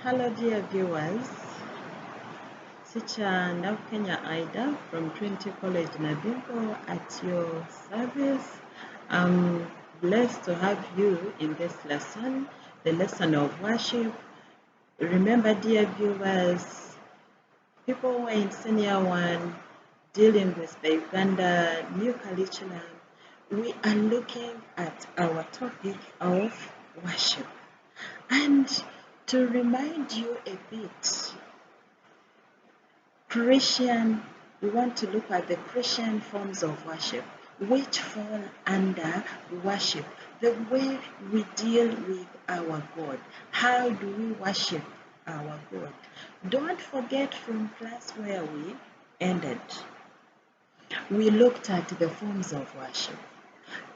Hello, dear viewers. Teacher Nabukenya Aidah from Trinity College Nabingo at your service. I'm blessed to have you in this lesson, the lesson of worship. Remember, dear viewers, people who are in Senior 1 dealing with the Uganda new curriculum, we are looking at our topic of worship. And to remind you a bit, we want to look at the Christian forms of worship, which fall under worship, the way we deal with our God. How do we worship our God? Don't forget from class where we ended. We looked at the forms of worship.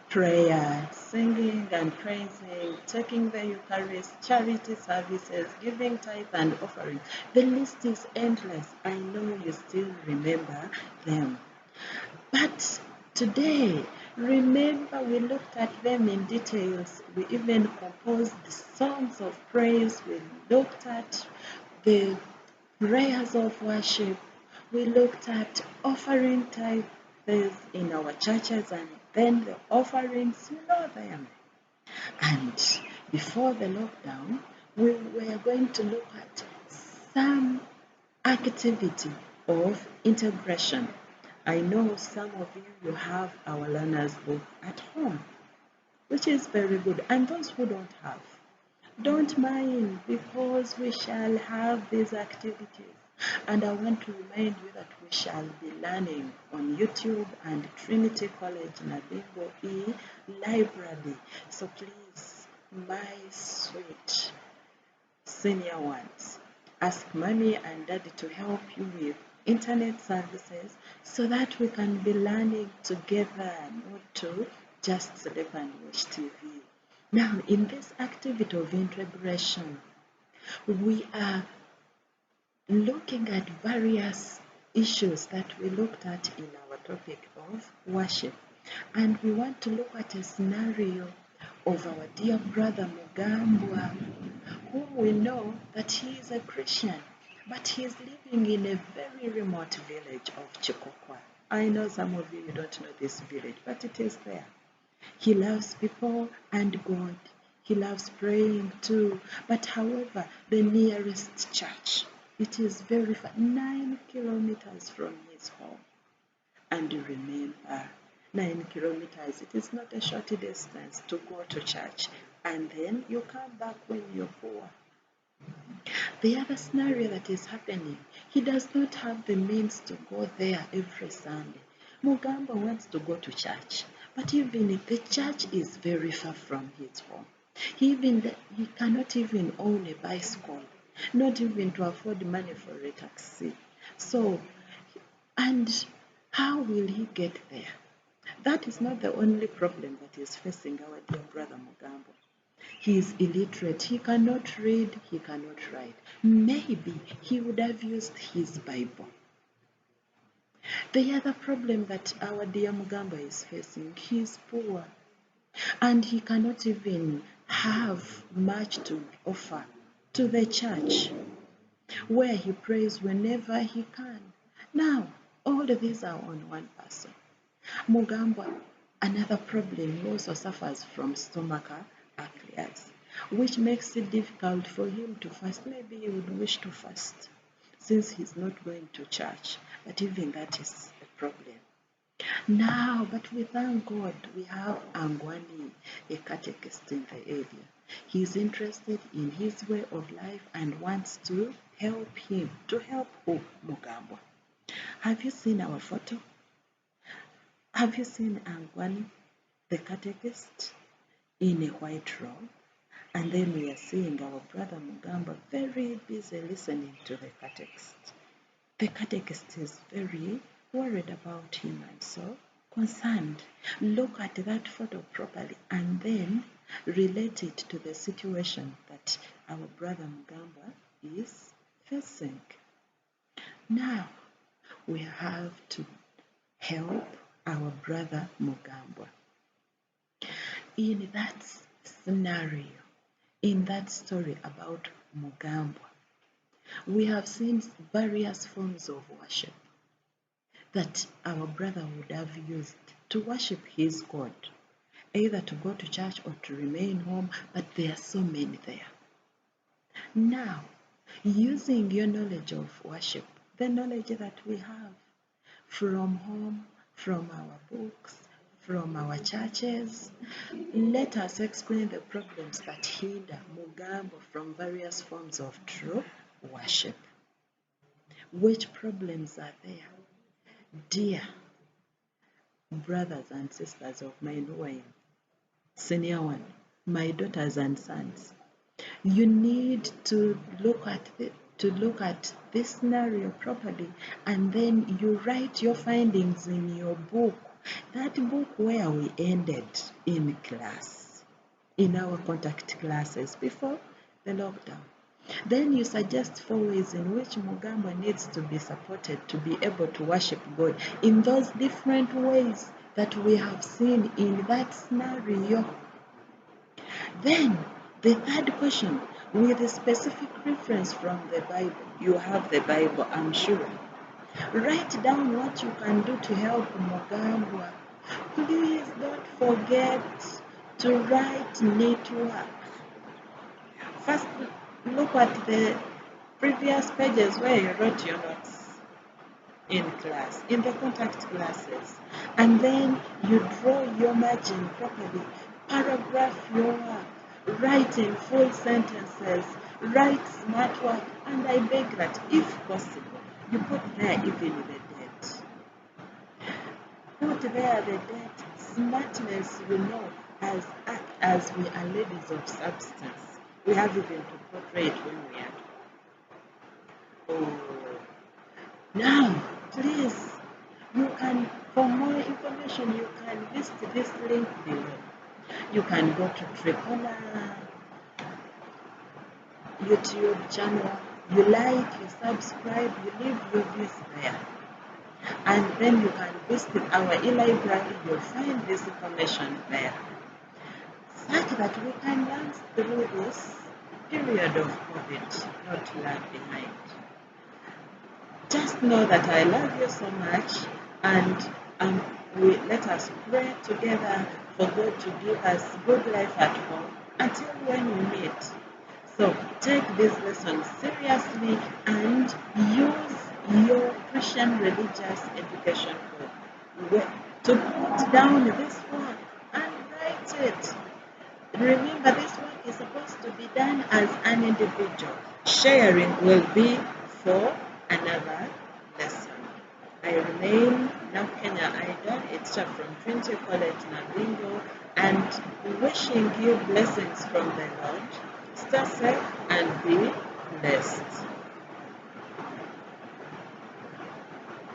Prayer, singing and praising, taking the Eucharist, charity services, giving tithe and offering. The list is endless. I know you still remember them. But today, remember we looked at them in details. We even composed the songs of praise. We looked at the prayers of worship. We looked at offering tithes in our churches and then the offerings, you know them. And before the lockdown, we were going to look at some activity of integration. I know some of you have our learner's book at home, which is very good. And those who don't have, don't mind, because we shall have these activities. And I want to remind you that we shall be learning on YouTube and Trinity College Nabingo E Library. So please, my sweet senior ones, ask mommy and daddy to help you with internet services so that we can be learning together, not to just sleep and watch TV. Now, in this activity of integration, we are looking at various issues that we looked at in our topic of worship. And we want to look at a scenario of our dear brother Mugambwa, whom we know that he is a Christian, but he is living in a very remote village of Chikokwa. I know some of you don't know this village, but it is there. He loves people and God. He loves praying too. But however, the nearest church, it is very far, 9 kilometers from his home. And remember, 9 kilometers, it is not a short distance to go to church. And then you come back when you're poor. The other scenario that is happening, he does not have the means to go there every Sunday. Mugamba wants to go to church, but even if the church is very far from his home, he cannot even own a bicycle, not even to afford money for a taxi. So, and how will he get there? That is not the only problem that is facing our dear brother Mugamba. He is illiterate. He cannot read. He cannot write. Maybe he would have used his Bible. The other problem that our dear Mugamba is facing, he is poor. And he cannot even have much to offer to the church, where he prays whenever he can. Now, all of these are on one person. Mugamba, another problem, he also suffers from stomach aclias, which makes it difficult for him to fast. Maybe he would wish to fast since he's not going to church, but even that is a problem. Now, but we thank God we have Angwani, a catechist in the area. He's interested in his way of life and wants to help him. To help who? Mugambwa. Have you seen our photo? Have you seen Angwani, the catechist, in a white robe? And then we are seeing our brother Mugamba very busy listening to the catechist. The catechist is very worried about him and so concerned. Look at that photo properly and then relate it to the situation that our brother Mugamba is facing. Now, we have to help our brother Mugamba. In that scenario, in that story about Mugambwa, We have seen various forms of worship that our brother would have used to worship his God, either to go to church or to remain home, but there are so many there. Now, using your knowledge of worship, the knowledge that we have from home, from our books, from our churches, let us explain the problems that hinder Mugambo from various forms of true worship. Which problems are there? Dear brothers and sisters of mine who are in senior one, my daughters and sons, you need to look at this scenario properly, and then you write your findings in your book, that book where we ended in class, in our contact classes before the lockdown. Then you suggest 4 ways in which Mugambo needs to be supported to be able to worship God in those different ways that we have seen in that scenario. Then the third question, with a specific reference from the Bible. You have the Bible, I'm sure. Write down what you can do to help Mugambo. Please don't forget to write network. First, look at the previous pages where you wrote your notes in class, in the contact classes, and then you draw your margin properly, paragraph your work, write in full sentences, write smart work, and I beg that if possible, you put there even the date. Put there the date. Smartness, you know, as we are ladies of substance, we have even to portray it when we are. Oh. Now, please, you can, for more information, you can visit this link below. You can go to Tripona YouTube channel. You like, you subscribe, you leave your views there. And then you can visit our e-library. You'll find this information there, such that we can learn through this period of COVID, not lag behind. Just know that I love you so much, and let us pray together for God to give us good life at home until when we meet. So take this lesson seriously and use your Christian religious education book to put down this work and write it. Remember, this work is supposed to be done as an individual. Sharing will be for another lesson. I remain Nabukenya Aidah, a teacher from Trinity College, Nabingo, and wishing you blessings from the Lord. Stay safe and be blessed.